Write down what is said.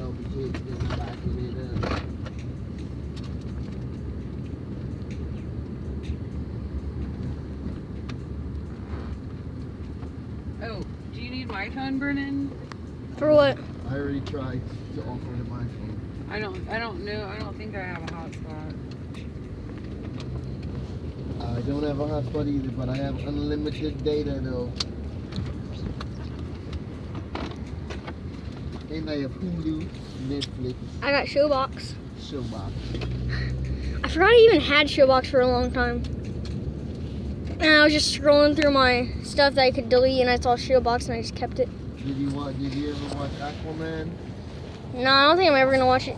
Oh, do you need my phone, Brennan? For what? I already tried to offer him my phone. I don't know. I don't think I have a hotspot. I don't have a hotspot either, but I have unlimited data though. And I have Hulu, Netflix, I got Showbox. Showbox. I forgot I even had Showbox for a long time. And I was just scrolling through my stuff that I could delete, and I saw Showbox, and I just kept it. Did you ever watch Aquaman? No, I don't think I'm ever gonna watch it.